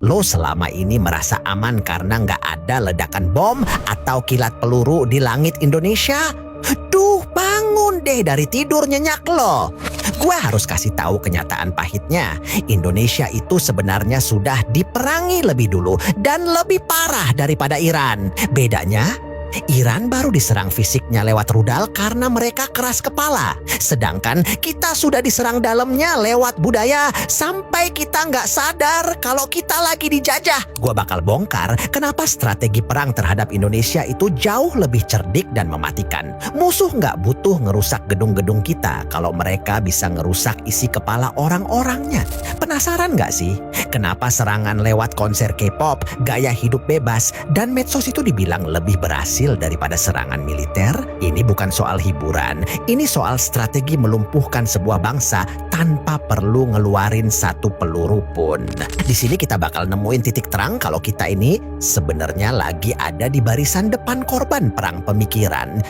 Lo selama ini merasa aman karena nggak ada ledakan bom atau kilat peluru di langit Indonesia? Duh, bangun deh dari tidur nyenyak lo. Gue harus kasih tahu kenyataan pahitnya. Indonesia itu sebenarnya sudah diperangi lebih dulu dan lebih parah daripada Iran. Bedanya, Iran baru diserang fisiknya lewat rudal karena mereka keras kepala. Sedangkan kita sudah diserang dalamnya lewat budaya sampai kita nggak sadar kalau kita lagi dijajah. Gua bakal bongkar kenapa strategi perang terhadap Indonesia itu jauh lebih cerdik dan mematikan. Musuh nggak butuh ngerusak gedung-gedung kita kalau mereka bisa ngerusak isi kepala orang-orangnya. Penasaran nggak sih kenapa serangan lewat konser K-pop, gaya hidup bebas, dan medsos itu dibilang lebih berhasil daripada serangan militer? Ini bukan soal hiburan, ini soal strategi melumpuhkan sebuah bangsa tanpa perlu ngeluarin satu peluru pun. Di sini kita bakal nemuin titik terang kalau kita ini sebenarnya lagi ada di barisan depan korban perang pemikiran.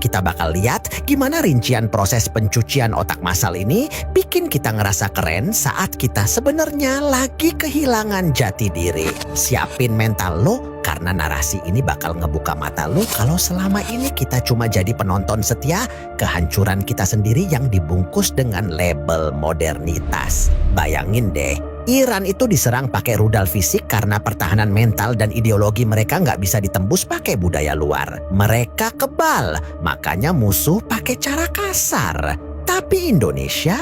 Kita bakal lihat gimana rincian proses pencucian otak massal ini bikin kita ngerasa keren saat kita sebenarnya lagi kehilangan jati diri. Siapin mental lo karena narasi ini bakal ngebuka mata lo kalau selama ini kita cuma jadi penonton setia kehancuran kita sendiri yang dibungkus dengan label modernitas. Bayangin deh, Iran itu diserang pakai rudal fisik karena pertahanan mental dan ideologi mereka nggak bisa ditembus pakai budaya luar. Mereka kebal, makanya musuh pakai cara kasar. Tapi Indonesia,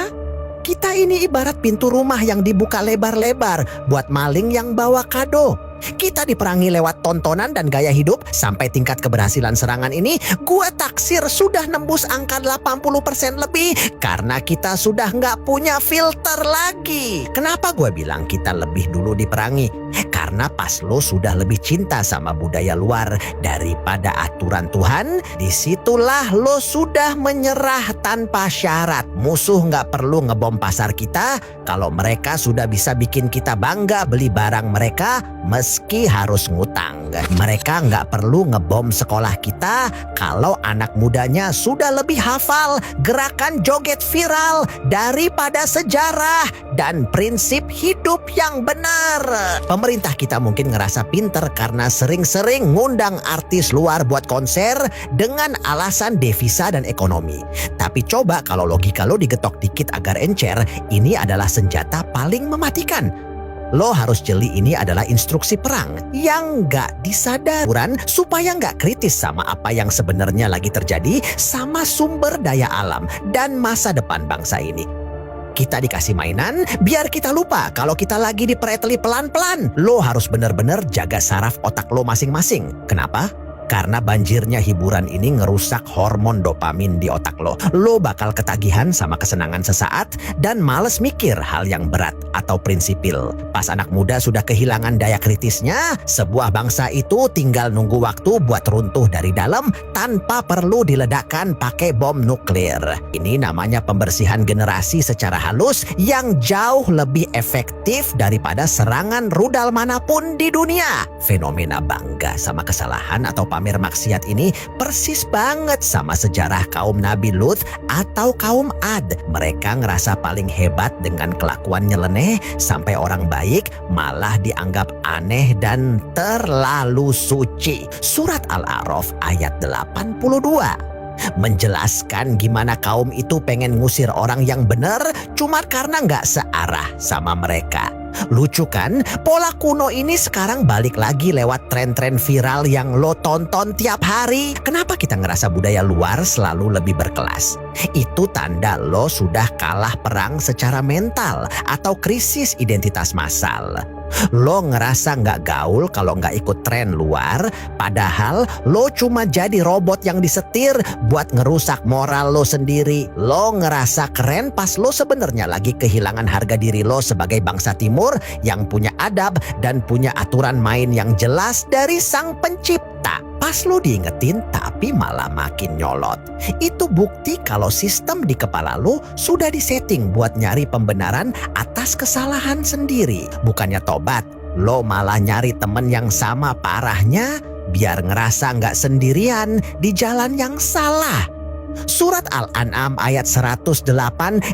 kita ini ibarat pintu rumah yang dibuka lebar-lebar buat maling yang bawa kado. Kita diperangi lewat tontonan dan gaya hidup sampai tingkat keberhasilan serangan ini gua taksir sudah nembus angka 80% lebih karena kita sudah nggak punya filter lagi. Kenapa gua bilang kita lebih dulu diperangi? Karena pas lo sudah lebih cinta sama budaya luar daripada aturan Tuhan, disitulah lo sudah menyerah tanpa syarat. Musuh nggak perlu ngebom pasar kita kalau mereka sudah bisa bikin kita bangga beli barang mereka meski harus ngutang. Mereka nggak perlu ngebom sekolah kita kalau anak mudanya sudah lebih hafal gerakan joget viral daripada sejarah dan prinsip hidup yang benar. Pemerintah kita mungkin ngerasa pinter karena sering-sering ngundang artis luar buat konser dengan alasan devisa dan ekonomi. Tapi coba kalau logika lo digetok dikit agar encer, ini adalah senjata paling mematikan. Lo harus jeli ini adalah instruksi perang yang nggak disadaran supaya nggak kritis sama apa yang sebenarnya lagi terjadi sama sumber daya alam dan masa depan bangsa ini. Kita dikasih mainan biar kita lupa kalau kita lagi dipereteli pelan-pelan. Lo harus bener-bener jaga saraf otak lo masing-masing. Kenapa? Karena banjirnya hiburan ini ngerusak hormon dopamin di otak lo. Lo bakal ketagihan sama kesenangan sesaat dan males mikir hal yang berat atau prinsipil. Pas anak muda sudah kehilangan daya kritisnya, sebuah bangsa itu tinggal nunggu waktu buat runtuh dari dalam tanpa perlu diledakkan pakai bom nuklir. Ini namanya pembersihan generasi secara halus yang jauh lebih efektif daripada serangan rudal manapun di dunia. Fenomena bangga sama kesalahan atau pamer maksiat ini persis banget sama sejarah kaum Nabi Lut atau kaum Ad. Mereka ngerasa paling hebat dengan kelakuan nyeleneh sampai orang baik malah dianggap aneh dan terlalu suci. Surat Al-A'raf ayat 82 menjelaskan gimana kaum itu pengen ngusir orang yang benar cuma karena nggak searah sama mereka. Lucu kan? Pola kuno ini sekarang balik lagi lewat tren-tren viral yang lo tonton tiap hari. Kenapa kita ngerasa budaya luar selalu lebih berkelas? Itu tanda lo sudah kalah perang secara mental atau krisis identitas massal. Lo ngerasa nggak gaul kalau nggak ikut tren luar, padahal lo cuma jadi robot yang disetir buat ngerusak moral lo sendiri. Lo ngerasa keren pas lo sebenarnya lagi kehilangan harga diri lo sebagai bangsa timur yang punya adab dan punya aturan main yang jelas dari sang pencipta. Pas lo diingetin tapi malah makin nyolot. Itu bukti kalau sistem di kepala lo sudah disetting buat nyari pembenaran atas kesalahan sendiri. Bukannya tobat, lo malah nyari temen yang sama parahnya biar ngerasa nggak sendirian di jalan yang salah. Surat Al-An'am ayat 108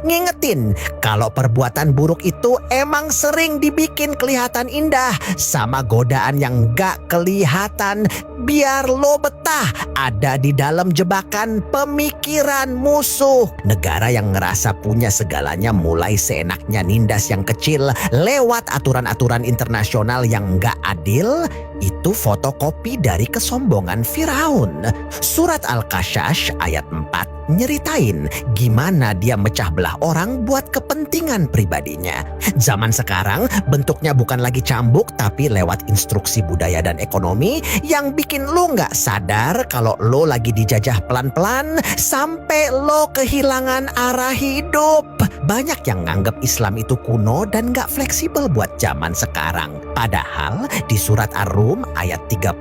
ngingetin kalau perbuatan buruk itu emang sering dibikin kelihatan indah sama godaan yang gak kelihatan biar lo betah ada di dalam jebakan pemikiran musuh. Negara yang ngerasa punya segalanya mulai seenaknya nindas yang kecil lewat aturan-aturan internasional yang gak adil, itu fotokopi dari kesombongan Firaun. Surat Al-Qasas ayat 4 nyeritain gimana dia mecah belah orang buat kepentingan pribadinya. Zaman sekarang bentuknya bukan lagi cambuk tapi lewat instruksi budaya dan ekonomi yang bikin lo nggak sadar kalau lo lagi dijajah pelan-pelan sampai lo kehilangan arah hidup. Banyak yang nganggap Islam itu kuno dan nggak fleksibel buat zaman sekarang. Padahal di surat Ar-Rum ayat 30,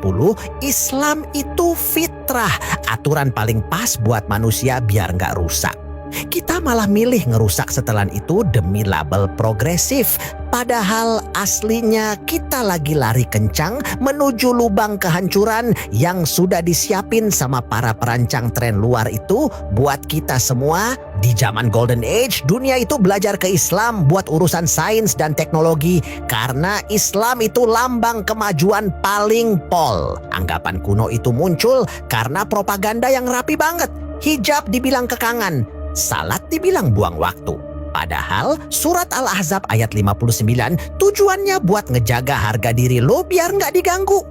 Islam itu fitrah, aturan paling pas buat manusia biar nggak rusak. Kita malah milih ngerusak setelan itu demi label progresif. Padahal aslinya kita lagi lari kencang menuju lubang kehancuran yang sudah disiapin sama para perancang tren luar itu buat kita semua. Di zaman Golden Age, dunia itu belajar ke Islam buat urusan sains dan teknologi karena Islam itu lambang kemajuan paling pol. Anggapan kuno itu muncul karena propaganda yang rapi banget. Hijab dibilang kekangan, salat dibilang buang waktu. Padahal surat Al-Ahzab ayat 59 tujuannya buat ngejaga harga diri lo biar nggak diganggu.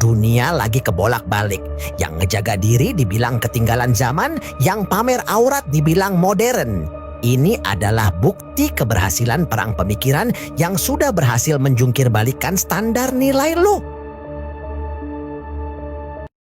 Dunia lagi kebolak-balik. Yang ngejaga diri dibilang ketinggalan zaman, yang pamer aurat dibilang modern. Ini adalah bukti keberhasilan perang pemikiran yang sudah berhasil menjungkir balikan standar nilai lo.